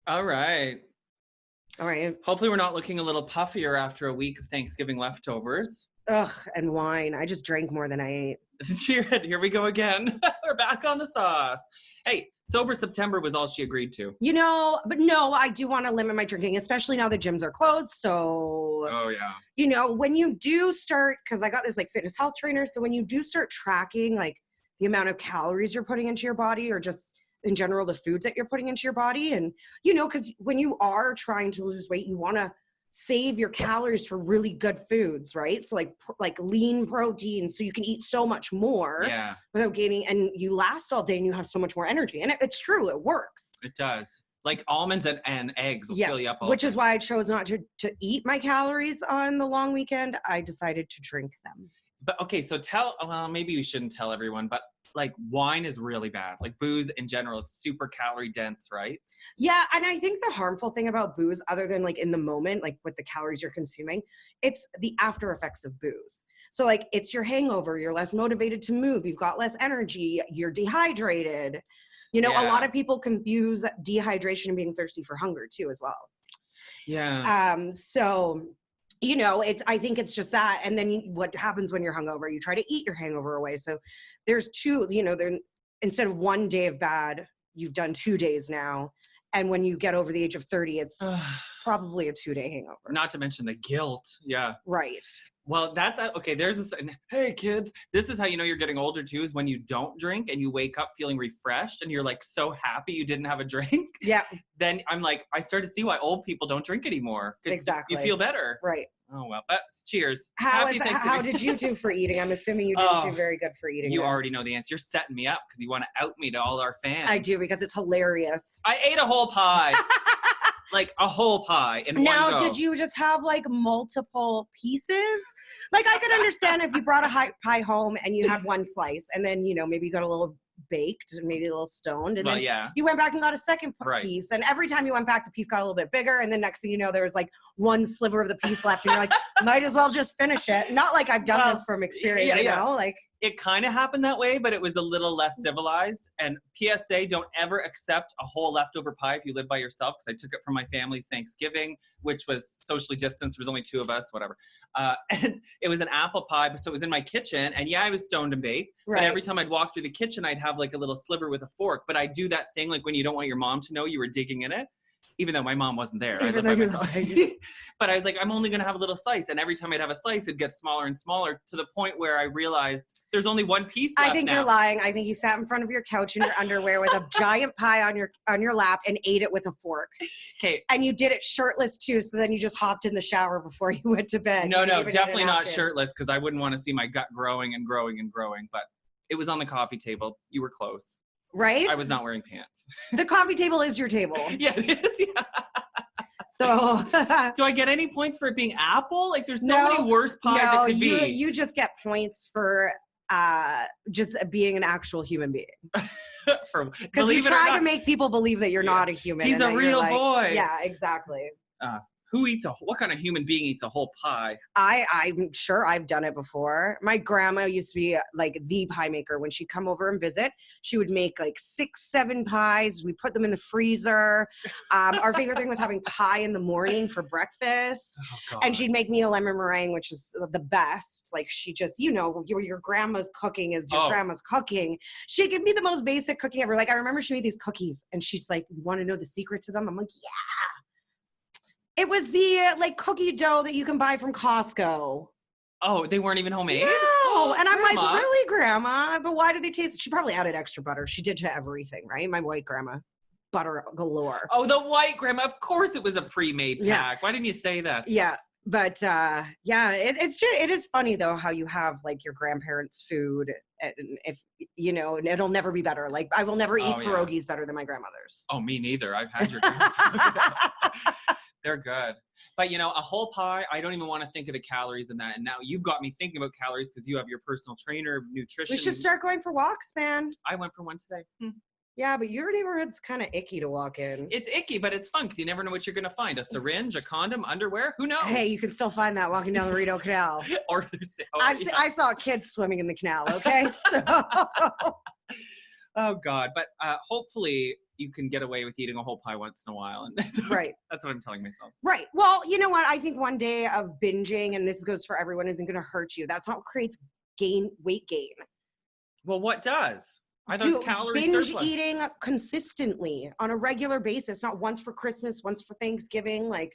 All right. All right. Hopefully we're not looking a little puffier after a week of Thanksgiving leftovers. Ugh, and wine. I just drank more than I ate. Here we go again. We're back on the sauce. Hey, sober September was all she agreed to. But no, I do want to limit my drinking, especially now the gyms are closed. So, oh yeah. When you do start, because I got this like fitness health trainer. So when you do start tracking like the amount of calories you're putting into your body, or just in general, the food that you're putting into your body. And, because when you are trying to lose weight, you want to save your calories for really good foods, right? So like lean protein, so you can eat so much more without gaining, and you last all day and you have so much more energy. And it's true, it works. It does. Like almonds and eggs will fill you up. Which is why I chose not to eat my calories on the long weekend. I decided to drink them. But okay, so maybe we shouldn't tell everyone, but like wine is really bad. Like booze in general is super calorie dense, right? Yeah, and I think the harmful thing about booze, other than like in the moment, like with the calories you're consuming, it's the after effects of booze. So like it's your hangover, you're less motivated to move, you've got less energy, you're dehydrated. A lot of people confuse dehydration and being thirsty for hunger too as well. Yeah. I think it's just that. And then what happens when you're hungover? You try to eat your hangover away. So there's two, instead of 1 day of bad, you've done 2 days now. And when you get over the age of 30, it's probably a 2-day hangover. Not to mention the guilt. Yeah. Right. Well, that's okay. There's this. Hey, kids, this is how you know you're getting older too. Is when you don't drink and you wake up feeling refreshed and you're like so happy you didn't have a drink. Yeah. Then I'm like, I start to see why old people don't drink anymore. Exactly. You feel better. Right. Oh well. But cheers. How did you do for eating? I'm assuming you didn't do very good for eating. You already know the answer. You're setting me up because you want to out me to all our fans. I do, because it's hilarious. I ate a whole pie. Like a whole pie in one go. Now, did you just have like multiple pieces? Like I could understand if you brought a pie home and you had one slice, and then maybe you got a little baked and maybe a little stoned, and then you went back and got a second piece, and every time you went back the piece got a little bit bigger, and then next thing you know there was like one sliver of the piece left, and you're like, might as well just finish it. Not like I've done this from experience. Like it kind of happened that way, but it was a little less civilized. And PSA, don't ever accept a whole leftover pie if you live by yourself, because I took it from my family's Thanksgiving, which was socially distanced. There was only 2 of us, whatever. And it was an apple pie, so it was in my kitchen. And I was stoned and baked. Right. But every time I'd walk through the kitchen, I'd have like a little sliver with a fork. But I do that thing like when you don't want your mom to know you were digging in it. Even though my mom wasn't there. But I was like, I'm only going to have a little slice. And every time I'd have a slice, it'd get smaller and smaller to the point where I realized there's only one piece left. I think you're lying. I think you sat in front of your couch in your underwear with a giant pie on your lap and ate it with a fork. Okay. And you did it shirtless too. So then you just hopped in the shower before you went to bed. No, definitely not shirtless, because I wouldn't want to see my gut growing and growing and growing. But it was on the coffee table. You were close. Right? I was not wearing pants. The coffee table is your table. Yeah, it is. Yeah. So do I get any points for it being apple? Like there's so many worse pies it could be. You just get points for just being an actual human being. Because you try to make people believe that you're not a human. He's a real boy. Yeah, exactly. What kind of human being eats a whole pie? I'm sure I've done it before. My grandma used to be like the pie maker. When she'd come over and visit, she would make like 6-7 pies. We put them in the freezer. Our favorite thing was having pie in the morning for breakfast. Oh, God. And she'd make me a lemon meringue, which is the best. Like she just, your grandma's cooking is your grandma's cooking. She'd give me the most basic cooking ever. Like I remember she made these cookies and she's like, you want to know the secret to them? I'm like, yeah. It was the cookie dough that you can buy from Costco. Oh, they weren't even homemade? No. And I'm like, really, Grandma? But why do they taste? She probably added extra butter. She did to everything, right? My white grandma. Butter galore. Oh, the white grandma. Of course it was a pre-made pack. Yeah. Why didn't you say that? Yeah. But it is funny though how you have like your grandparents' food, and if and it'll never be better. Like I will never eat pierogies better than my grandmother's. Oh, me neither. I've had your grandma's. They're good. But, a whole pie, I don't even want to think of the calories in that. And now you've got me thinking about calories because you have your personal trainer, nutrition. We should start going for walks, man. I went for one today. Yeah, but your neighborhood's kind of icky to walk in. It's icky, but it's fun because you never know what you're going to find. A syringe, a condom, underwear, who knows? Hey, you can still find that walking down the Rideau Canal. I saw kids swimming in the canal, okay? So... Oh, God. But hopefully you can get away with eating a whole pie once in a while. And Right. That's what I'm telling myself. Right. Well, you know what? I think one day of binging, and this goes for everyone, isn't going to hurt you. That's not what creates weight gain. Well, what does? Are those calorie binge surplus? eating consistently on a regular basis, not once for Christmas, once for Thanksgiving. Like,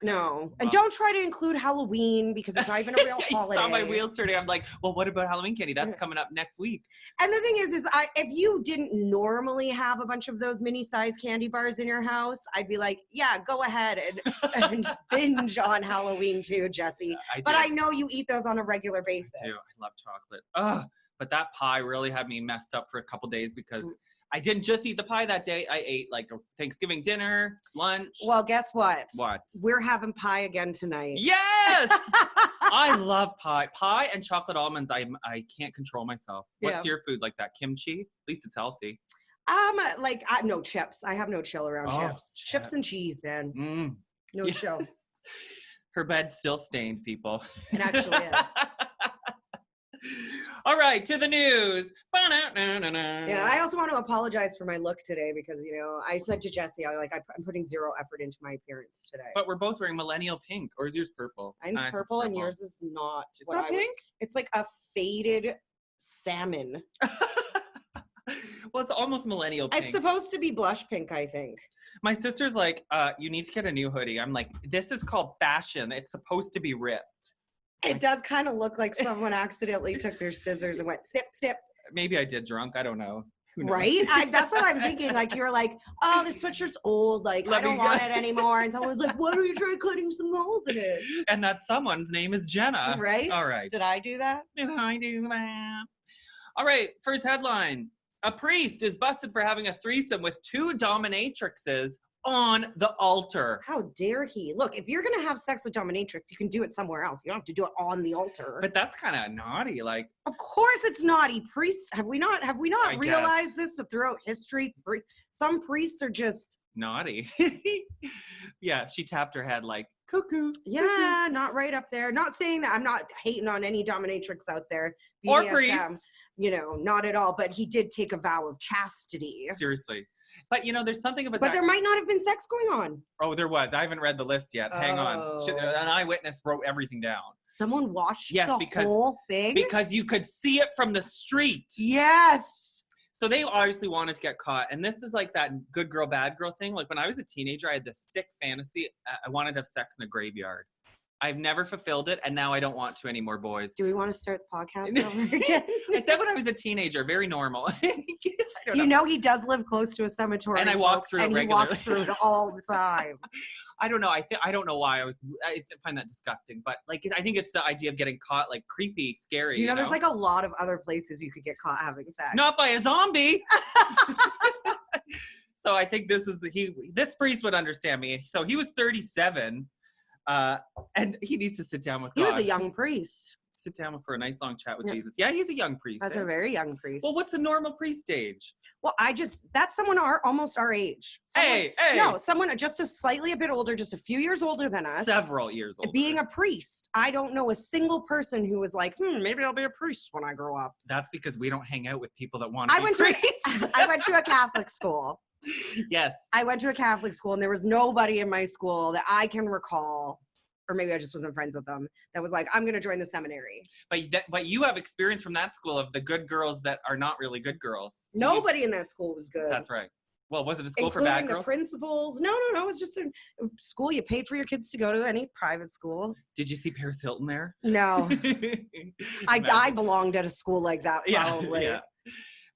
no. Well. And don't try to include Halloween because it's not even a real holiday. You saw my wheels today. I'm like, well, what about Halloween candy? That's coming up next week. And the thing is if you didn't normally have a bunch of those mini-size candy bars in your house, I'd be like, yeah, go ahead and binge on Halloween too, Jesse. But I know you eat those on a regular basis. I do. I love chocolate. Ugh. But that pie really had me messed up for a couple days because I didn't just eat the pie that day. I ate like a Thanksgiving dinner, lunch. Well, guess what? What? We're having pie again tonight. Yes! I love pie. Pie and chocolate almonds, I can't control myself. What's your food like that? Kimchi? At least it's healthy. No chips. I have no chill around chips. Chips and cheese, man. No chill. Her bed's still stained, people. It actually is. All right, to the news. Yeah, I also want to apologize for my look today because, I said to Jesse, I'm putting zero effort into my appearance today. But we're both wearing millennial pink, or is yours purple? Mine's purple and yours is not. It's not pink? It's like a faded salmon. Well, it's almost millennial pink. It's supposed to be blush pink, I think. My sister's like, you need to get a new hoodie. I'm like, this is called fashion. It's supposed to be ripped. It does kind of look like someone accidentally took their scissors and went snip, snip. Maybe I did drunk. I don't know. Right? That's what I'm thinking. Like, you're like, oh, this sweatshirt's old. Like, I don't want it anymore. And someone's like, why don't you try cutting some holes in it? And that someone's name is Jenna. Right? All right. Did I do that? Did I do that? All right. First headline. A priest is busted for having a threesome with 2 dominatrixes on the altar. How dare he? Look, if you're gonna have sex with dominatrix, you can do it somewhere else. You don't have to do it on the altar. But that's kind of naughty. Like, of course it's naughty. Priests, have we not realized this throughout history? Some priests are just naughty. Yeah, she tapped her head like cuckoo. Yeah, not right up there. Not saying that I'm not hating on any dominatrix out there. BDSM, or priest. Not at all. But he did take a vow of chastity. Seriously. But, there's something about that. But there might not have been sex going on. Oh, there was. I haven't read the list yet. Hang on. An eyewitness wrote everything down. Someone watched whole thing? Because you could see it from the street. Yes. So they obviously wanted to get caught. And this is like that good girl, bad girl thing. Like when I was a teenager, I had this sick fantasy. I wanted to have sex in a graveyard. I've never fulfilled it, and now I don't want to anymore, boys. Do we want to start the podcast over again? I said when I was a teenager, very normal. He does live close to a cemetery. And I walk through it regularly. And he walks through it all the time. I don't know. I don't know why I find that disgusting. But, like, I think it's the idea of getting caught, like, creepy, scary. There's, like, a lot of other places you could get caught having sex. Not by a zombie. So I think this priest would understand me. So he was 37. And he needs to sit down with God. He was a young priest. Sit down for a nice long chat with Jesus. Yeah, he's a young priest. That's a very young priest. Well, what's a normal priest age? Well, that's someone almost our age. Someone just a bit older, just a few years older than us. Several years older. Being a priest. I don't know a single person who was like, maybe I'll be a priest when I grow up. That's because we don't hang out with people that want to be priests. I went to a Catholic school. Yes. I went to a Catholic school, and there was nobody in my school that I can recall, or maybe I just wasn't friends with them, that was like, I'm going to join the seminary. But you have experience from that school of the good girls that are not really good girls. So nobody in that school was good. That's right. Well, was it a school for Including bad girls? The principals. No. It was just a school you paid for your kids to go to, any private school. Did you see Paris Hilton there? No. I belonged at a school like that, probably. Yeah.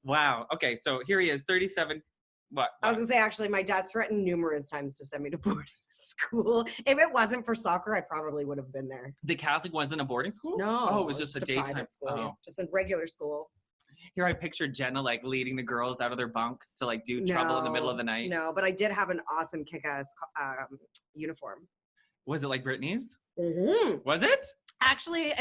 Wow. Okay, so here he is, 37. What? I was going to say, actually, my dad threatened numerous times to send me to boarding school. If it wasn't for soccer, I probably would have been there. The Catholic wasn't a boarding school? No. Oh, it was just a daytime school. Oh. Just a regular school. Here I pictured Jenna, like, leading the girls out of their bunks to, like, do trouble in the middle of the night. No, but I did have an awesome kick-ass uniform. Was it like Britney's? Mm-hmm. Was it? Actually,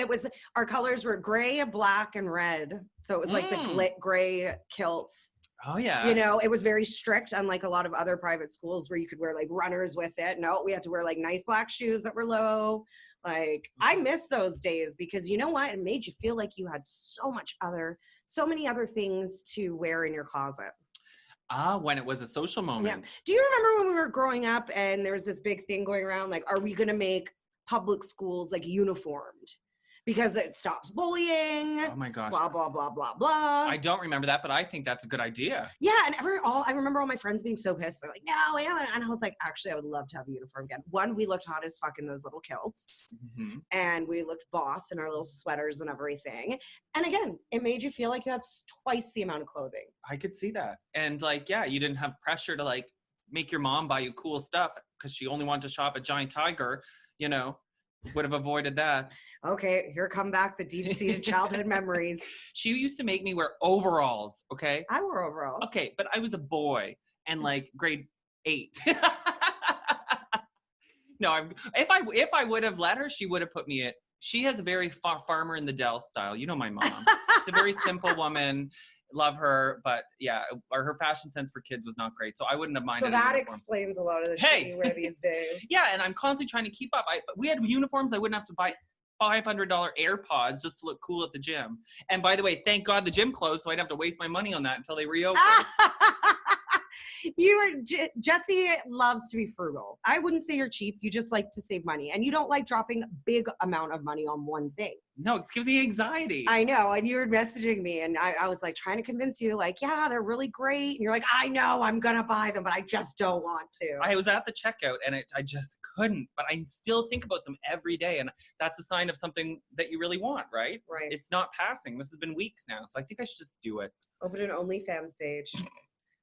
our colors were gray, black, and red. So it was like the gray kilts. Oh, yeah. It was very strict, unlike a lot of other private schools where you could wear like runners with it. No, we had to wear like nice black shoes that were low. Like, I miss those days because you know what? It made you feel like you had so many other things to wear in your closet. When it was a social moment. Yeah. Do you remember when we were growing up and there was this big thing going around, like, are we going to make public schools like uniformed? Because it stops bullying. Oh my gosh. Blah, blah, blah, blah, blah. I don't remember that, but I think that's a good idea. Yeah, and I remember all my friends being so pissed. They're like, no, I don't. And I was like, actually, I would love to have a uniform again. One, we looked hot as fuck in those little kilts. Mm-hmm. And we looked boss in our little sweaters and everything. And again, it made you feel like you had twice the amount of clothing. I could see that. And like, yeah, you didn't have pressure to like make your mom buy you cool stuff because she only wanted to shop at Giant Tiger, you know. Would have avoided that. Okay, here come back the deep-seated childhood memories. She used to make me wear overalls, okay? I wore overalls. Okay, but I was a boy and like grade 8. No, if I would have let her, she would have put me at, she has a very farmer in the Dell style. You know my mom. She's a very simple woman. Love her, but yeah, her fashion sense for kids was not great, so I wouldn't have minded. So that explains a lot of the shit you wear these days. Yeah, and I'm constantly trying to keep up. We had uniforms. I wouldn't have to buy $500 AirPods just to look cool at the gym. And by the way, thank God the gym closed, so I'd have to waste my money on that until they reopen. Jesse loves to be frugal. I wouldn't say you're cheap. You just like to save money, and you don't like dropping a big amount of money on one thing. No, it gives me anxiety. I know, and you were messaging me, and I was like trying to convince you, like, yeah, they're really great, and you're like, I know, I'm gonna buy them, but I just don't want to. I was at the checkout, and I just couldn't, but I still think about them every day, and that's a sign of something that you really want, right? Right. It's not passing. This has been weeks now, so I think I should just do it. Open an OnlyFans page.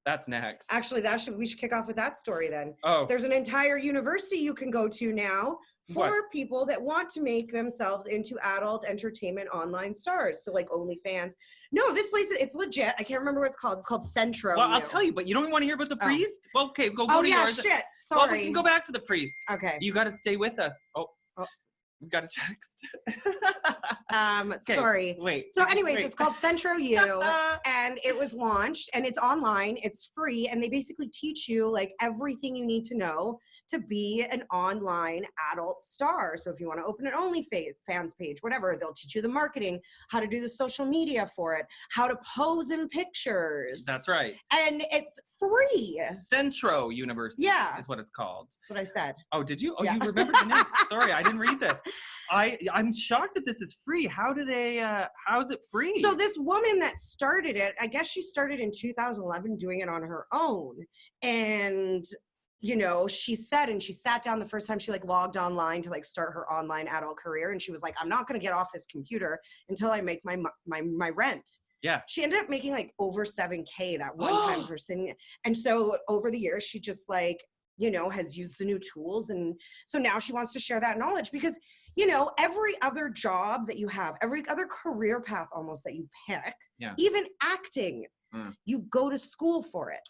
That's next. Actually, we should kick off with that story then. Oh. There's an entire university you can go to now for people that want to make themselves into adult entertainment online stars. So like OnlyFans. No, this place, it's legit. I can't remember what it's called. It's called Centro. Well, I'll tell you, but you don't want to hear about the priest? Well, okay, go to yours. Shit. Sorry. Well, we can go back to the priest. Okay. You got to stay with us. Oh. We got a text. Okay, sorry. Wait. So anyways, it's called Centro U, and it was launched, and it's online, it's free, and they basically teach you like everything you need to know to be an online adult star. So if you want to open an OnlyFans page, whatever, they'll teach you the marketing, how to do the social media for it, how to pose in pictures. That's right. And it's free. Centro University is what it's called. That's what I said. Oh, did you? Oh, yeah. You remembered the name. Sorry, I didn't read this. I'm shocked that this is free. How do they, how is it free? So this woman that started it, I guess she started in 2011 doing it on her own. And you know, she said, and she sat down the first time she like logged online to like start her online adult career. And she was like, I'm not going to get off this computer until I make my rent. Yeah. She ended up making like over $7,000 that one time for sitting. And so over the years, she just like, you know, has used the new tools. And so now she wants to share that knowledge because, you know, every other job that you have, every other career path almost that you pick, even acting, you go to school for it.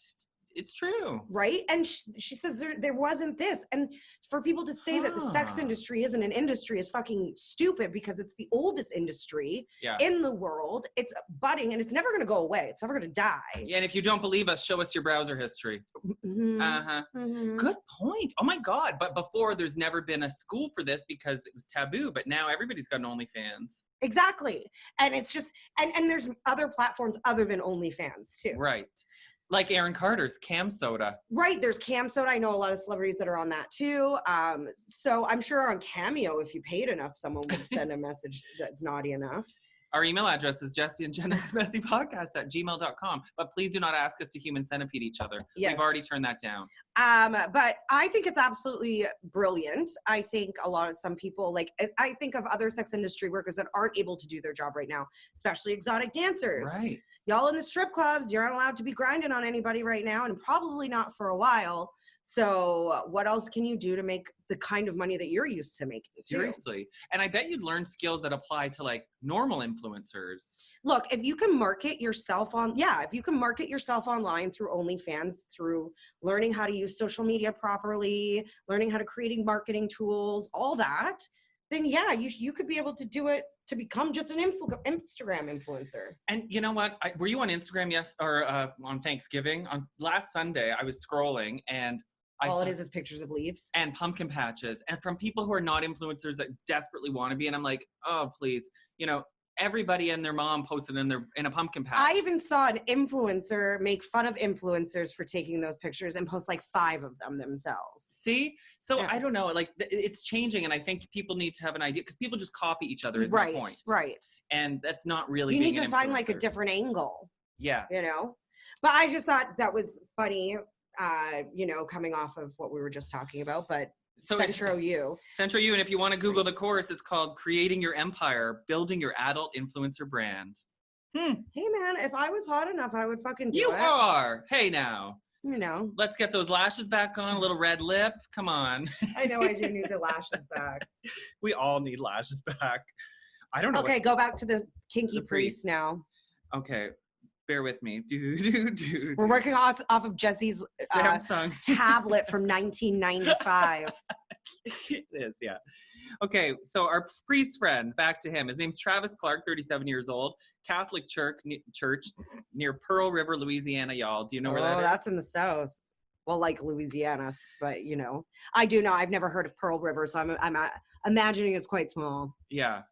It's true. Right? And she says there wasn't this. And for people to say that the sex industry isn't an industry is fucking stupid because it's the oldest industry in the world. It's budding and it's never going to go away. It's never going to die. Yeah, and if you don't believe us, show us your browser history. Good point. Oh my God. But before, there's never been a school for this because it was taboo. But now everybody's got an OnlyFans. Exactly. And it's just, and there's other platforms other than OnlyFans too. Right. Like Aaron Carter's Cam Soda. Right, there's Cam Soda. I know a lot of celebrities that are on that too. So I'm sure on Cameo, if you paid enough, someone would send a message that's naughty enough. Our email address is jessieandjenna's.messy.podcast@gmail.com. But please do not ask us to human centipede each other. Yes. We've already turned that down. But I think it's absolutely brilliant. I think some people, like, I think of other sex industry workers that aren't able to do their job right now, especially exotic dancers. Right. Y'all in the strip clubs, you're not allowed to be grinding on anybody right now and probably not for a while. So what else can you do to make the kind of money that you're used to making? Seriously. And I bet you'd learn skills that apply to like normal influencers. Look, if you can market yourself online through OnlyFans, through learning how to use social media properly, learning how to create marketing tools, all that, then yeah, you could be able to do it to become just an Instagram influencer. And you know what? Were you on Instagram on Thanksgiving? On last Sunday, I was scrolling and all it is pictures of leaves. And pumpkin patches. And from people who are not influencers that desperately want to be. And I'm like, oh, please. You know, everybody and their mom posted in a pumpkin patch. I even saw an influencer make fun of influencers for taking those pictures and post like 5 of them themselves. See? So Yeah. I don't know, like it's changing, and I think people need to have an idea because people just copy each other is Right, my point. right. And that's not really You being need to an find like a influencer. different angle, Yeah. you know? But I just thought that was funny, you know, coming off of what we were just talking about, but So Centro U. Centro U, and if you want to Google the course, it's called Creating Your Empire, Building Your Adult Influencer Brand. Hey man, if I was hot enough, I would fucking do it. You are. Hey now. You know. Let's get those lashes back on, a little red lip. Come on. I know I do need the lashes back. We all need lashes back. I don't know. Okay, go back to the kinky The priest now. Okay. Bear with me. We're working off of Jesse's Samsung tablet from 1995. It is, yeah. Okay, so our priest friend, back to him. His name's Travis Clark, 37 years old, Catholic church near Pearl River, Louisiana, y'all. Do you know where that is? Oh, that's in the south. Well, like Louisiana, but you know, I do know. I've never heard of Pearl River, so I'm imagining it's quite small. Yeah.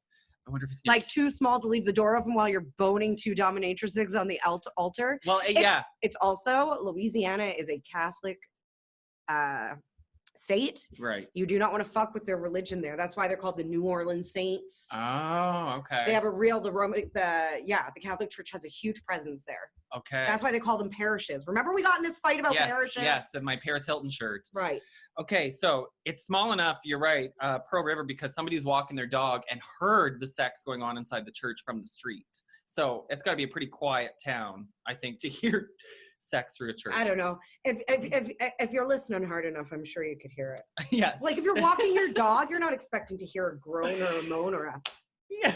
I wonder if it's like too small to leave the door open while you're boning 2 dominatrixes on the altar. Well, yeah. It's also, Louisiana is a Catholic state. Right. You do not want to fuck with their religion there. That's why they're called the New Orleans Saints. Oh, okay. They have the Catholic Church has a huge presence there. Okay. That's why they call them parishes. Remember we got in this fight about parishes? Yes, and my Paris Hilton shirt. Right. Okay, so it's small enough, you're right, Pearl River, because somebody's walking their dog and heard the sex going on inside the church from the street. So it's got to be a pretty quiet town, I think, to hear sex through a church. I don't know. If you're listening hard enough, I'm sure you could hear it. Yeah. Like if you're walking your dog, you're not expecting to hear a groan or a moan or a... Yeah.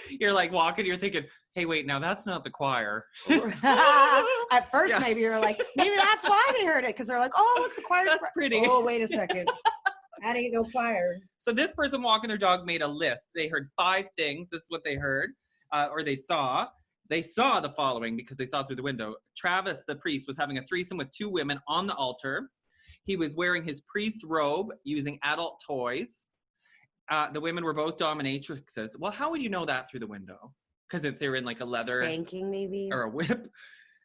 You're like walking, you're thinking, hey, wait, now that's not the choir. At first, maybe you're like, maybe that's why they heard it, because they're like, oh, look, the choir's That's pretty. Oh, wait a second. That ain't no choir. So this person walking their dog made a list. They heard 5 things. This is what they heard, or they saw. They saw the following because they saw through the window. Travis, the priest, was having a threesome with 2 women on the altar. He was wearing his priest robe using adult toys. The women were both dominatrixes. Well, how would you know that through the window? Because if they're in like a leather spanking, maybe, or a whip.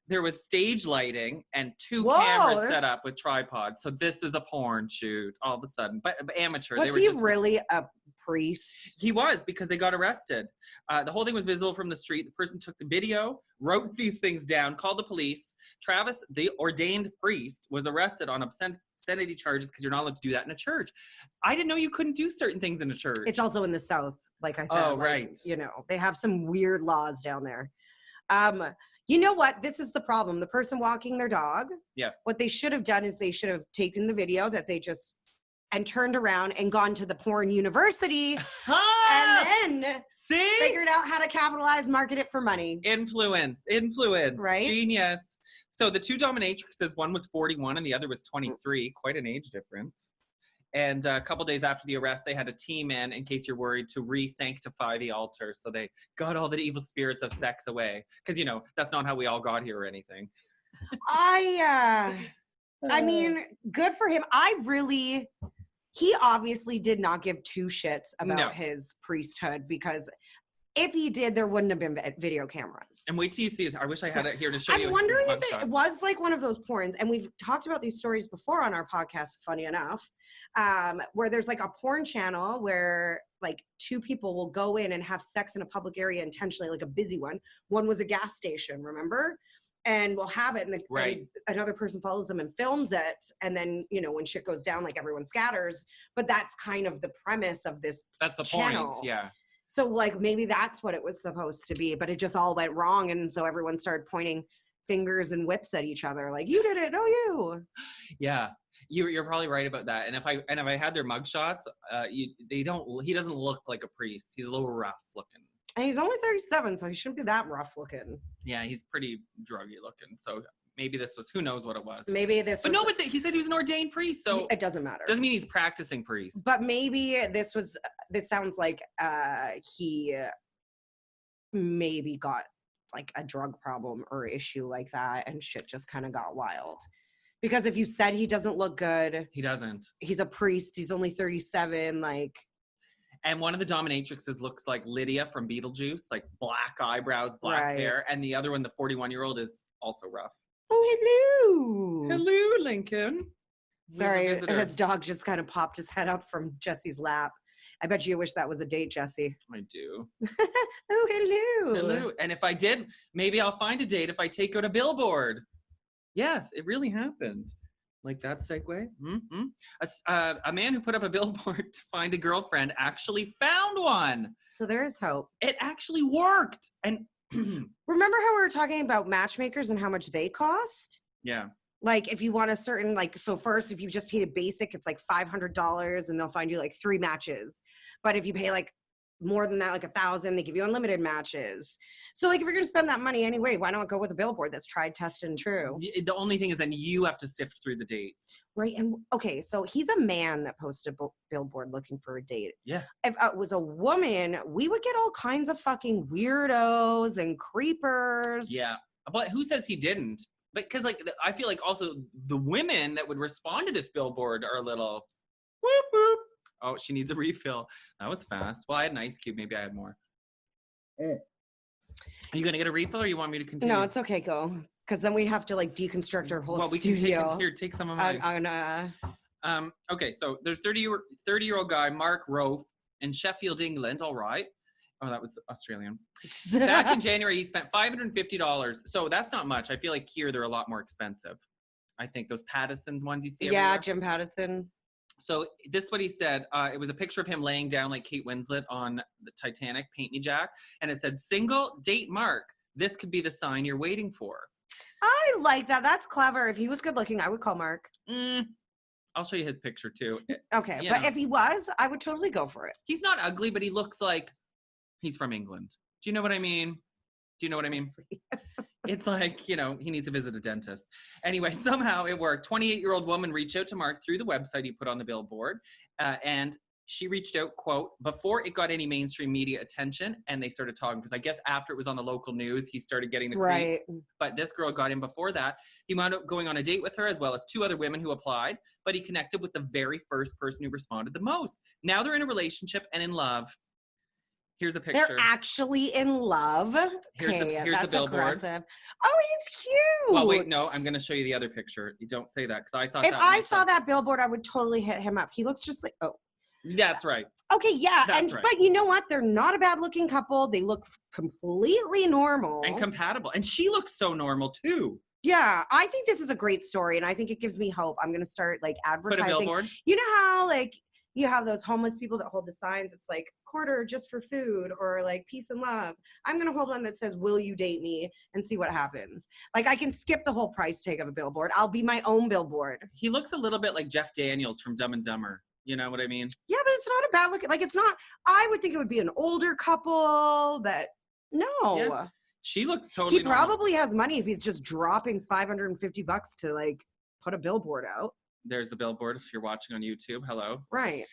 There was stage lighting and 2 Whoa, cameras set up with tripods. So this is a porn shoot all of a sudden, but amateur. Was he really a priest? He was, because they got arrested. The whole thing was visible from the street. The person took the video, wrote these things down, called the police. Travis, the ordained priest, was arrested on obscenity charges because you're not allowed to do that in a church. I didn't know you couldn't do certain things in a church. It's also in the South, like I said. Oh, like, right. You know, they have some weird laws down there. You know what? This is the problem. The person walking their dog. Yeah. What they should have done is they should have taken the video that they just and turned around and gone to the porn university and then figured out how to capitalize, market it for money. Influence, right? Genius. So the 2 dominatrixes, one was 41 and the other was 23, quite an age difference. And a couple days after the arrest, they had a team in case you're worried, to re-sanctify the altar. So they got all the evil spirits of sex away. Because, you know, that's not how we all got here or anything. I mean, good for him. He obviously did not give 2 shits about his priesthood, because if he did, there wouldn't have been video cameras. And wait till you see it. I wish I had it here to show you. I'm wondering if it was like one of those porns, and we've talked about these stories before on our podcast, funny enough, where there's like a porn channel where like 2 people will go in and have sex in a public area intentionally, like a busy one. One was a gas station, remember? And we'll have it, and another person follows them and films it. And then, you know, when shit goes down, like everyone scatters. But that's kind of the premise of this channel. Point, yeah. So, like, maybe that's what it was supposed to be, but it just all went wrong. And so everyone started pointing fingers and whips at each other. Like, you did it, no you. Yeah, you're probably right about that. And if I had their mugshots, he doesn't look like a priest. He's a little rough looking. And he's only 37, so he shouldn't be that rough looking. Yeah, he's pretty druggy looking. So maybe this was, who knows what it was. Maybe this was. But he said he was an ordained priest, so. It doesn't matter. Doesn't mean he's practicing priest. But maybe this sounds like he maybe got like a drug problem or issue like that, and shit just kind of got wild. Because if you said he doesn't look good. He doesn't. He's a priest. He's only 37, like. And one of the dominatrixes looks like Lydia from Beetlejuice, like black eyebrows, black hair. And the other one, the 41-year-old, is also rough. Oh, hello. Hello, Lincoln. Sorry, his dog just kind of popped his head up from Jesse's lap. I bet you wish that was a date, Jesse. I do. Oh, hello. Hello. And if I did, maybe I'll find a date if I take out a billboard. Yes, it really happened. Like that segue. Mm-hmm. A man who put up a billboard to find a girlfriend actually found one. So there's hope. It actually worked. And remember how we were talking about matchmakers and how much they cost? Yeah. Like if you want a certain, like, so first, if you just pay the basic, it's like $500 and they'll find you like 3 matches. But if you pay like more than that, like $1,000, they give you unlimited matches. So like if you're going to spend that money anyway, why not go with a billboard that's tried, tested, and true? The only thing is then you have to sift through the dates. Right. And okay, so he's a man that posted a billboard looking for a date. Yeah. If it was a woman, we would get all kinds of fucking weirdos and creepers. Yeah. But who says he didn't? Because like I feel like also the women that would respond to this billboard are a little whoop whoop. Oh, she needs a refill. That was fast. Well, I had an ice cube. Maybe I had more. Are you gonna get a refill, or you want me to continue? No, it's okay. Go, because then we'd have to like deconstruct our whole we studio. Can take some of mine. Okay, so there's 30-year-old guy, Mark Rofe, in Sheffield, England. All right. Oh, that was Australian. Back in January, he spent $550. So that's not much. I feel like here they're a lot more expensive. I think those Pattison ones you see everywhere. Jim Pattison. So this is what he said. It was a picture of him laying down like Kate Winslet on the Titanic, Paint Me Jack. And it said, single, date Mark. This could be the sign you're waiting for. I like that. That's clever. If he was good looking, I would call Mark. I'll show you his picture too. Okay, but if he was, I would totally go for it. He's not ugly, but he looks like he's from England. Do you know what I mean? It's like, he needs to visit a dentist. Anyway, somehow it worked. 28-year-old woman reached out to Mark through the website he put on the billboard. And she reached out, quote, before it got any mainstream media attention. And they started talking, because I guess after it was on the local news, he started getting the creeps. But this girl got in before that. He wound up going on a date with her, as well as 2 other women who applied. But he connected with the very first person who responded the most. Now they're in a relationship and in love. Here's a picture. They're actually in love. Here's the billboard. Aggressive. Oh, he's cute. Well, wait, no, I'm going to show you the other picture. You don't say that, because I thought if I saw that billboard, I would totally hit him up. He looks just like, That's right. Okay, yeah. That's right. But you know what? They're not a bad looking couple. They look completely normal. And compatible. And she looks so normal too. Yeah, I think this is a great story, and I think it gives me hope. I'm going to start like advertising. Put a billboard. You know how like you have those homeless people that hold the signs. It's like quarter just for food, or like peace and love. I'm going to hold one that says, will you date me, and see what happens. Like I can skip the whole price tag of a billboard. I'll be my own billboard. He looks a little bit like Jeff Daniels from Dumb and Dumber. You know what I mean? Yeah, but it's not a bad look. Like it's not, I would think it would be an older couple that, no. Yeah. She looks totally He probably has money if he's just dropping $550 to like put a billboard out. There's the billboard if you're watching on YouTube. Hello. Right.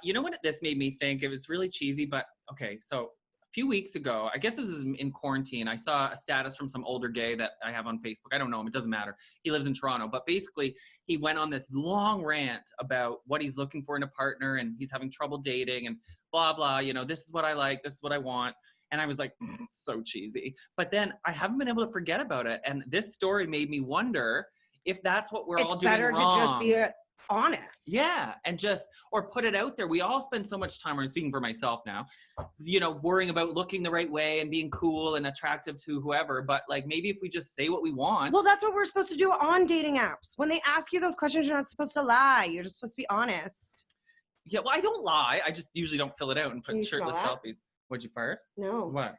You know what this made me think? It was really cheesy, but okay. So a few weeks ago, I guess this was in quarantine, I saw a status from some older gay that I have on Facebook. I don't know him. It doesn't matter. He lives in Toronto. But basically, he went on this long rant about what he's looking for in a partner, and he's having trouble dating and blah, blah. This is what I like. This is what I want. And I was like, so cheesy. But then I haven't been able to forget about it. And this story made me wonder if that's what we're all doing wrong. It's better to just be honest. Yeah. And or put it out there. We all spend so much time, I'm speaking for myself now, worrying about looking the right way and being cool and attractive to whoever. But like, maybe if we just say what we want. Well, that's what we're supposed to do on dating apps. When they ask you those questions, you're not supposed to lie. You're just supposed to be honest. Yeah. Well, I don't lie. I just usually don't fill it out and put shirtless selfies. What'd you fart? No. What?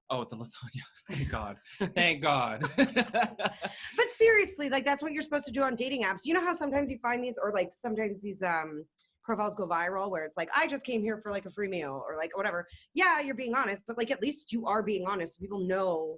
Oh, it's a lasagna. Thank God. Thank God. But seriously, like that's what you're supposed to do on dating apps. You know how sometimes you find these, or like sometimes these profiles go viral where it's like, I just came here for like a free meal or like whatever. Yeah, you're being honest, but like at least you are being honest. So people know.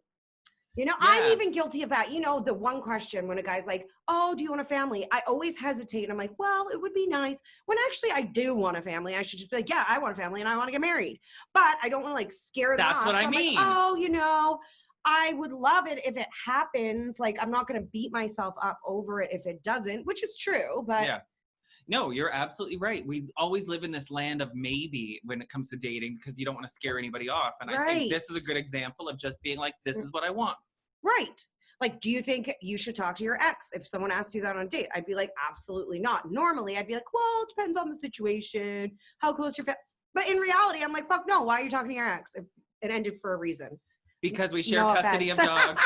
Yeah. I'm even guilty of that. The one question when a guy's like, oh, do you want a family? I always hesitate. And I'm like, well, it would be nice. When actually I do want a family. I should just be like, yeah, I want a family and I want to get married. But I don't want to like scare them off. That's what I mean. Like, oh, I would love it if it happens. Like, I'm not going to beat myself up over it if it doesn't, which is true. But No, you're absolutely right. We always live in this land of maybe when it comes to dating because you don't want to scare anybody off. And I think this is a good example of just being like, this is what I want. Right. Like, do you think you should talk to your ex? If someone asked you that on a date, I'd be like, absolutely not. Normally, I'd be like, well, it depends on the situation, how close your family. But in reality, I'm like, fuck no. Why are you talking to your ex? It ended for a reason. Because we share custody of dogs.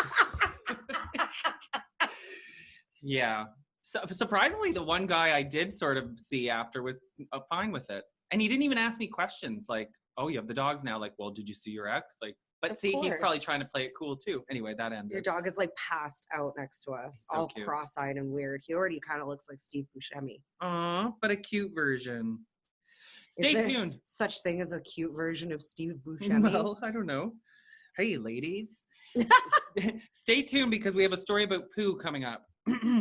Yeah. So, surprisingly, the one guy I did sort of see after was fine with it. And he didn't even ask me questions like, oh, you have the dogs now. Like, well, did you see your ex? Like, but of see, course. He's probably trying to play it cool too. Anyway, that ended. Your dog is like passed out next to us, So all cute. cross-eyed and weird. He already kind of looks like Steve Buscemi. Aw, but a cute version. Stay tuned. Such thing as a cute version of Steve Buscemi? Well, I don't know. Hey, ladies. Stay tuned because we have a story about poo coming up.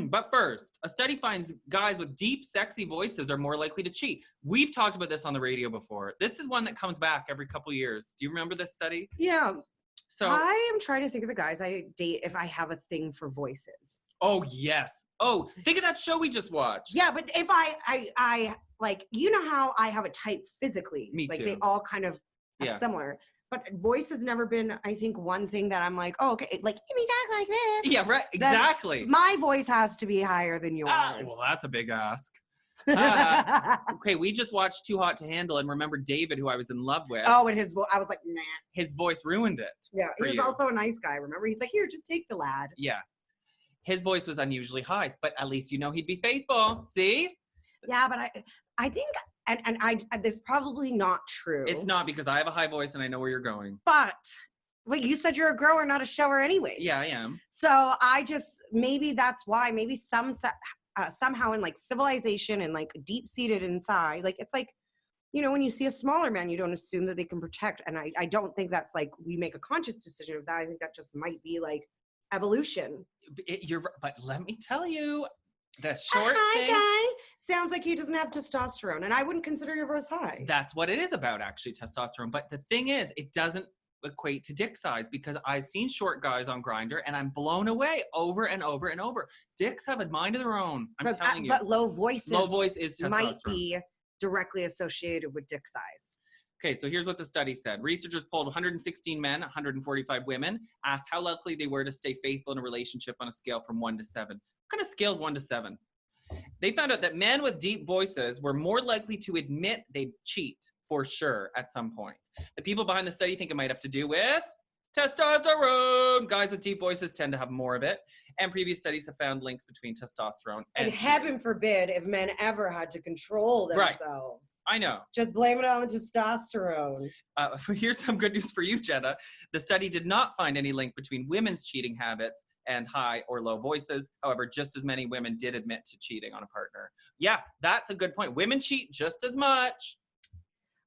But first, a study finds guys with deep, sexy voices are more likely to cheat. We've talked about this on the radio before. This is one that comes back every couple years. Do you remember this study? Yeah. So I am trying to think of the guys I date if I have a thing for voices. Oh, yes. Oh, think of that show we just watched. Yeah, but if I like, you know how I have a type physically. Me like too. They all kind of are similar. But voice has never been, I think, one thing that I'm like, oh, okay, like, if you talk like this. Yeah, right. Exactly. My voice has to be higher than yours. Well, that's a big ask. Okay, we just watched Too Hot to Handle and remember David, who I was in love with. Oh, and his voice, I was like, nah. His voice ruined it. Yeah, he was also a nice guy, remember? He's like, here, just take the lad. Yeah. His voice was unusually high, but at least you know he'd be faithful. See? Yeah, but I think, and I this is probably not true. It's not because I have a high voice and I know where you're going. But, like you said, you're a grower, not a shower anyway. Yeah, I am. So I just, maybe that's why, maybe somehow in like civilization and like deep-seated inside, like it's like, you know, when you see a smaller man, you don't assume that they can protect. And I don't think that's like, we make a conscious decision of that. I think that just might be like evolution. But let me tell you, the short thing. Guy sounds like he doesn't have testosterone, and I wouldn't consider your voice high. That's what it is about, actually, testosterone. But the thing is, it doesn't equate to dick size because I've seen short guys on Grindr and I'm blown away over and over and over. Dicks have a mind of their own. I'm telling you. But low voice is testosterone. Might be directly associated with dick size. Okay, so here's what the study said. Researchers polled 116 men, 145 women, asked how likely they were to stay faithful in a relationship on a scale from 1 to 7. What kind of scale is 1 to 7? They found out that men with deep voices were more likely to admit they'd cheat for sure at some point. The people behind the study think it might have to do with testosterone. Guys with deep voices tend to have more of it. And previous studies have found links between testosterone and heaven forbid if men ever had to control themselves. Right. I know. Just blame it on the testosterone. Here's some good news for you, Jenna. The study did not find any link between women's cheating habits and high or low voices. However, just as many women did admit to cheating on a partner. Yeah, that's a good point. Women cheat just as much.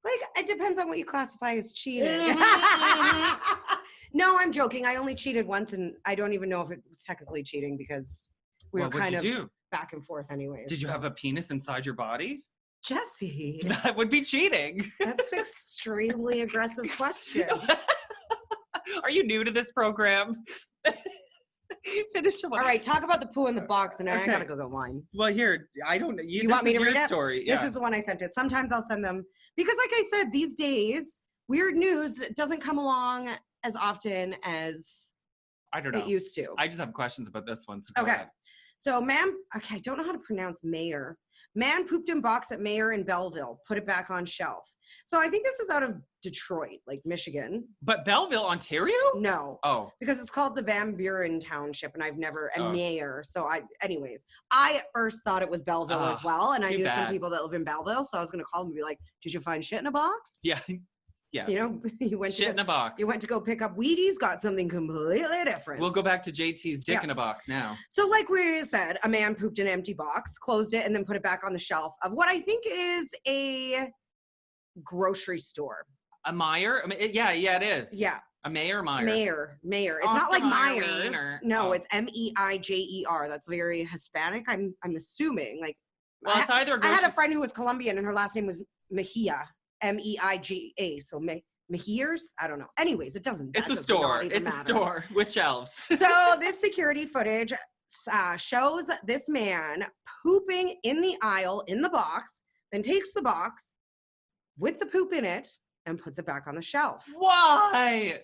Like, it depends on what you classify as cheating. No, I'm joking. I only cheated once, and I don't even know if it was technically cheating because we were kind of back and forth anyways. Did you have a penis inside your body? Jesse. That would be cheating. That's an extremely aggressive question. Are you new to this program? Finish All right, talk about the poo in the box, and I gotta go get wine. Well, here, I don't know. You want me to read it? Story. This is the one I sent it. Sometimes I'll send them because, like I said, these days weird news doesn't come along as often as I don't know. It used to. I just have questions about this one. So okay. So, I don't know how to pronounce mayor. Man pooped in box at mayor in Belleville. Put it back on shelf. So I think this is out of Detroit, like Michigan. But Belleville, Ontario? No. Oh. Because it's called the Van Buren Township, and I've never, mayor. So anyways, I at first thought it was Belleville as well. And I knew some people that live in Belleville. So I was going to call them and be like, did you find shit in a box? Yeah. Yeah. You know, you went shit in a box. You went to go pick up Wheaties, got something completely different. We'll go back to JT's dick in a box now. So like we said, a man pooped in an empty box, closed it, and then put it back on the shelf of what I think is a grocery store. A Meijer? I mean, yeah, it is. Yeah. A Mayor, Meijer. Mayor. It's not like Myers. No, it's Meijer. That's very Hispanic. I'm assuming. Like, well, it's either. I had a friend who was Colombian, and her last name was Mejia. Meiga. So Mejiers? I don't know. Anyways, it doesn't. It's a store. It's a store with shelves. So this security footage shows this man pooping in the aisle in the box, then takes the box with the poop in it and puts it back on the shelf. Why?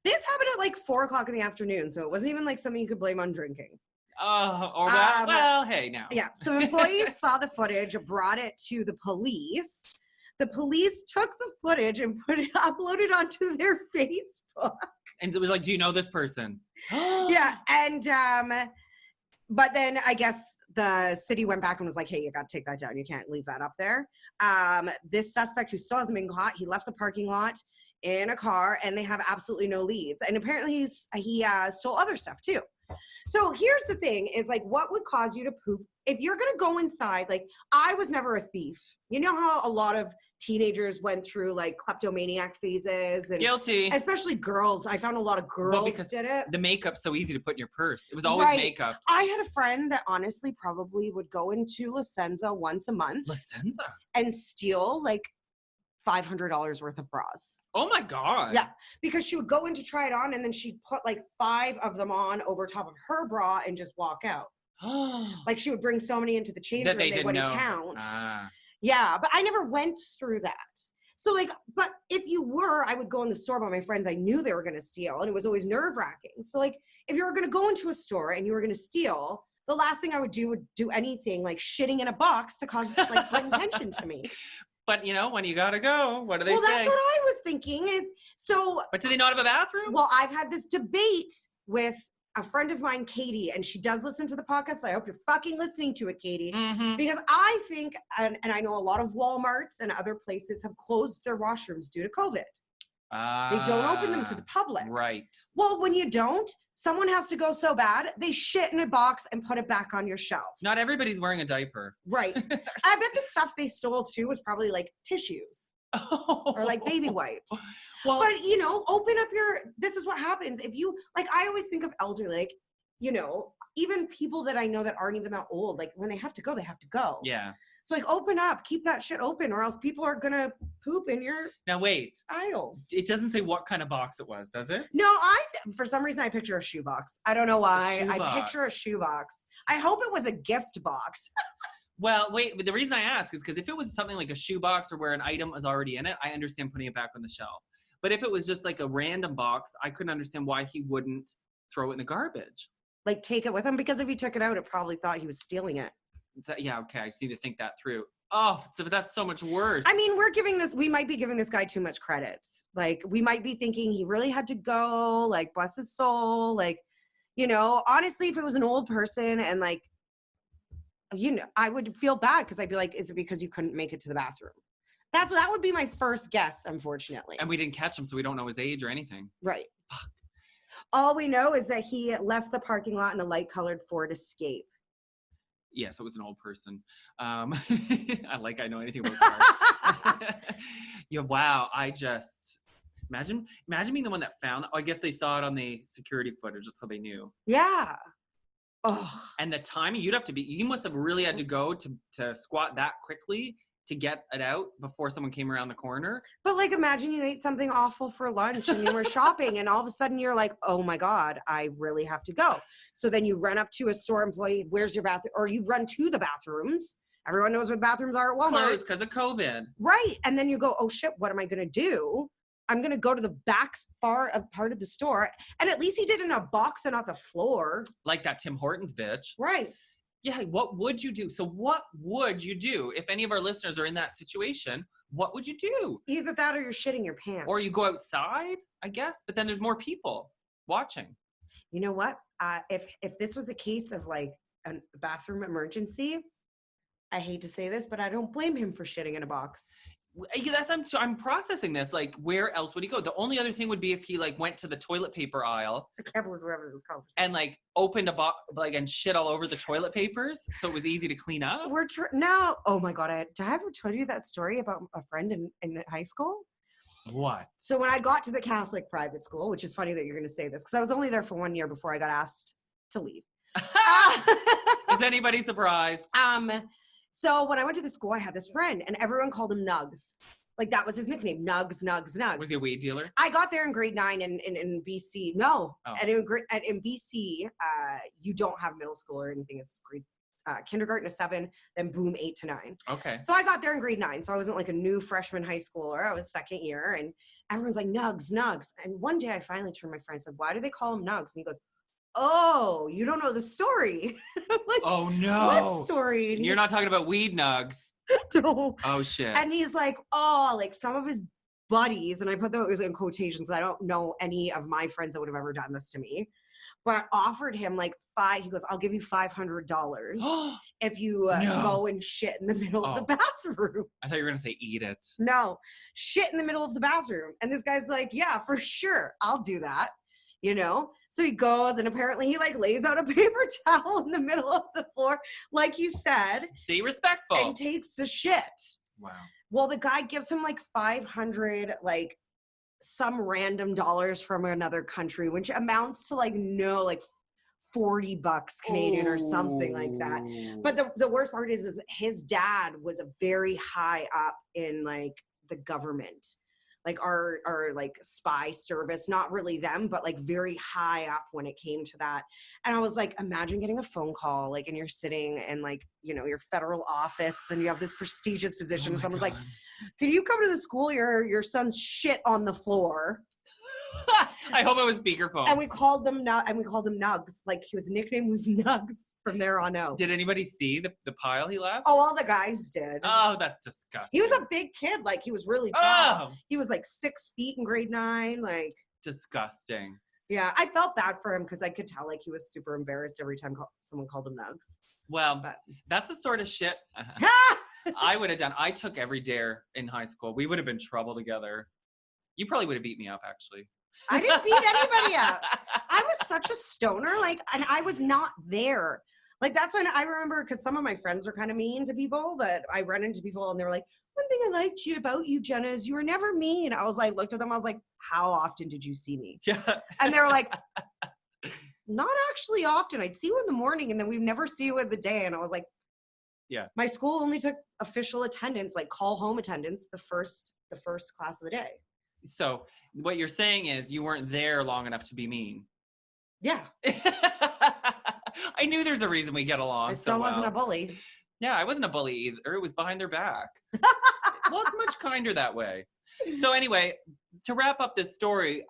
This happened at like 4 o'clock in the afternoon, so it wasn't even like something you could blame on drinking. Well, hey, now. Yeah, so employees saw the footage, brought it to the police. The police took the footage and uploaded it onto their Facebook. And it was like, do you know this person? Yeah, and but then I guess the city went back and was like, hey, you got to take that down. You can't leave that up there. This suspect, who still hasn't been caught, he left the parking lot in a car, and they have absolutely no leads. And apparently he stole other stuff too. So here's the thing is, like, what would cause you to poop? If you're going to go inside, like, I was never a thief. You know how a lot of teenagers went through, like, kleptomaniac phases? And guilty. especially girls. I found a lot of girls because did it. The makeup's so easy to put in your purse. It was always makeup. I had a friend that honestly probably would go into La Senza once a month. La Senza? And steal, like, $500 worth of bras. Oh my God. Yeah, because she would go in to try it on, and then she'd put like 5 of them on over top of her bra and just walk out. Like, she would bring so many into the change room, they wouldn't count. Yeah, but I never went through that. So, like, but if you were, I would go in the store by my friends. I knew they were going to steal, and it was always nerve-wracking. So, like, if you were going to go into a store and you were going to steal, the last thing I would do anything like shitting in a box to cause, like, bring attention to me. But, you know, when you gotta go, what do they say? Well, that's what I was thinking is, so... But do they not have a bathroom? Well, I've had this debate with a friend of mine, Katie, and she does listen to the podcast, so I hope you're fucking listening to it, Katie. Mm-hmm. Because I think, and I know a lot of Walmarts and other places have closed their washrooms due to COVID. They don't open them to the public. Right. Well, when you don't, someone has to go so bad, they shit in a box and put it back on your shelf. Not everybody's wearing a diaper. Right. I bet the stuff they stole too was probably like tissues. Or like baby wipes. Well, but you know, open up this is what happens if you, like, I always think of elderly, like, you know, even people that I know that aren't even that old, like, when they have to go, they have to go. Yeah. So, like, open up, keep that shit open, or else people are gonna poop in your aisles. It doesn't say what kind of box it was, does it? No, for some reason I picture a shoebox. I don't know why. I picture a shoebox. I hope it was a gift box. Well, wait, but the reason I ask is because if it was something like a shoebox or where an item was already in it, I understand putting it back on the shelf. But if it was just like a random box, I couldn't understand why he wouldn't throw it in the garbage. Like, take it with him? Because if he took it out, it probably thought he was stealing it. Yeah, okay, I just need to think that through. Oh, that's so much worse. I mean, we might be giving this guy too much credit. Like, we might be thinking he really had to go, like, bless his soul. Like, you know, honestly, if it was an old person and, like, you know, I would feel bad because I'd be like, is it because you couldn't make it to the bathroom? That would be my first guess, unfortunately. And we didn't catch him, so we don't know his age or anything. Right. Fuck. All we know is that he left the parking lot in a light-colored Ford Escape. Yes, it was an old person. I know anything about cars. Yeah, wow. Imagine being the one that found. Oh, I guess they saw it on the security footage, just so they knew. Yeah. Oh. And the timing, you must have really had to go to squat that quickly to get it out before someone came around the corner. But, like, imagine you ate something awful for lunch and you were shopping and all of a sudden you're like, oh my God, I really have to go. So then you run up to a store employee, where's your bathroom? Or you run to the bathrooms. Everyone knows where the bathrooms are at Walmart. Closed because of COVID. Right. And then you go, oh shit, what am I going to do? I'm going to go to the back part of the store. And at least he did it in a box and not the floor. Like that Tim Hortons bitch. Right. Yeah, what would you do? So what would you do if any of our listeners are in that situation? What would you do? Either that or you're shitting your pants. Or you go outside, I guess. But then there's more people watching. You know what? If this was a case of like a bathroom emergency, I hate to say this, but I don't blame him for shitting in a box. I'm processing this. Like, where else would he go? The only other thing would be if he like went to the toilet paper aisle. I can't believe we're having this conversation. And like opened a box, like, and shit all over the toilet papers, so it was easy to clean up. Now. Oh my God! Did I ever tell you that story about a friend in high school? What? So when I got to the Catholic private school, which is funny that you're going to say this because I was only there for 1 year before I got asked to leave. Is anybody surprised? So when I went to the school, I had this friend, and everyone called him Nugs. Like that was his nickname, Nugs, Nugs, Nugs. Was he a weed dealer? I got there in grade 9 in BC. No, Oh. and in BC, you don't have middle school or anything. It's grade kindergarten to 7, then boom 8 to 9. Okay. So I got there in grade 9. So I wasn't like a new freshman high schooler. I was second year, and everyone's like Nugs, Nugs. And one day I finally turned to my friend and said, "Why do they call him Nugs?" And he goes, "Oh, you don't know the story." I'm like, oh no. What story? And You're not talking about weed nugs. no. Oh shit. And he's like, "Oh, like some of his buddies," and I put those in quotations because I don't know any of my friends that would have ever done this to me, but offered him like he goes, "I'll give you $500 if you go and shit in the middle of the bathroom." I thought you were gonna say eat it. No, shit in the middle of the bathroom. And this guy's like, "Yeah, for sure, I'll do that." You know? So he goes, and apparently he like lays out a paper towel in the middle of the floor, like you said. See, respectful. And takes the shit. Wow. Well, the guy gives him like 500, like some random dollars from another country, which amounts to like 40 bucks Canadian or something like that. But the worst part is his dad was a very high up in like the government, like our like spy service, not really them, but like very high up when it came to that. And I was like, imagine getting a phone call, like, and you're sitting in like, you know, your federal office and you have this prestigious position. Someone's like, "Can you come to the school? Your son's shit on the floor." I hope it was speakerphone. And we called them Nugs. Like his nickname was Nugs from there on out. Did anybody see the pile he left? Oh, all the guys did. Oh, that's disgusting. He was a big kid. Like he was really tall. He was like 6 feet in grade 9. Like disgusting. Yeah, I felt bad for him because I could tell like he was super embarrassed every time someone called him Nugs. Well, that's the sort of shit I would have done. I took every dare in high school. We would have been trouble together. You probably would have beat me up, actually. I didn't beat anybody up. I was such a stoner, like, and I was not there. Like, that's when I remember, because some of my friends were kind of mean to people, but I run into people and they were like, "One thing I liked about you, Jenna, is you were never mean." I was like, looked at them, I was like, "How often did you see me?" Yeah. And they were like, "Not actually often. I'd see you in the morning and then we'd never see you in the day." And I was like, yeah. My school only took official attendance, like call home attendance, the first class of the day. So what you're saying is you weren't there long enough to be mean. Yeah. I knew there's a reason we get along. I still wasn't a bully. Yeah, I wasn't a bully either. It was behind their back. Well, it's much kinder that way. So anyway, to wrap up this story,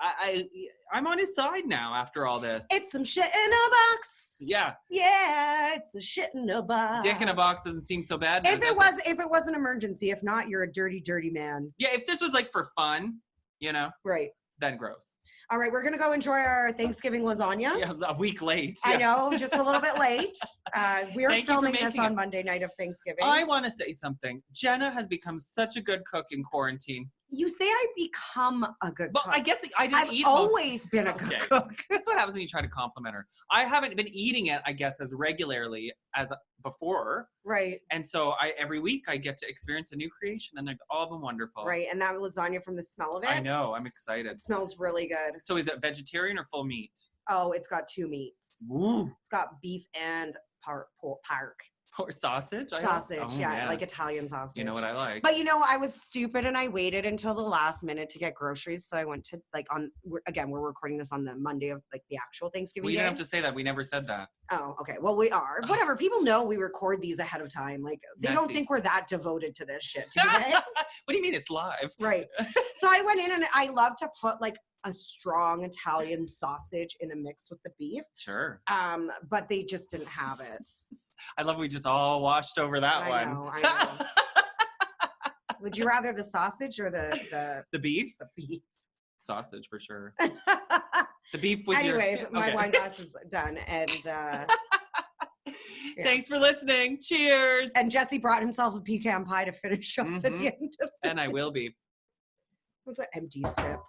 I'm on his side now after all this. It's some shit in a box. Yeah. Yeah, it's a shit in a box. Dick in a box doesn't seem so bad. If it was an emergency. If not, you're a dirty, dirty man. Yeah, if this was like for fun, you know? Right. Then gross. All right, we're going to go enjoy our Thanksgiving lasagna. Yeah, a week late. I know, just a little bit late. We are filming this on Monday night of Thanksgiving. I want to say something. Jenna has become such a good cook in quarantine. You say I become a good cook. Well, I guess I didn't eat. I've always been a good cook. That's what happens when you try to compliment her. I haven't been eating it, I guess, as regularly as before. Right. And so every week I get to experience a new creation, and they've all been wonderful. Right, and that lasagna, from the smell of it. I know, I'm excited. It smells really good. So is it vegetarian or full meat? Oh, it's got 2 meats. Ooh. It's got beef and pork. Or sausage? Sausage, yeah, like Italian sausage. You know what I like. But you know, I was stupid and I waited until the last minute to get groceries. So I went to we're recording this on the Monday of like the actual Thanksgiving We day. didn't have to say that. We never said that. Oh, okay. Well, we are. Whatever. People know we record these ahead of time. Like they don't think we're that devoted to this shit, do they? What do you mean it's live? Right. So I went in and I love to put like a strong Italian sausage in a mix with the beef. Sure. But they just didn't have it. I love we just all washed over that one. I know. Would you rather the sausage or the beef? The beef. Sausage for sure. The beef was Anyways, my wine glass is done, and thanks for listening. Cheers. And Jesse brought himself a pecan pie to finish off at the end of it. And I will be. What's an empty sip?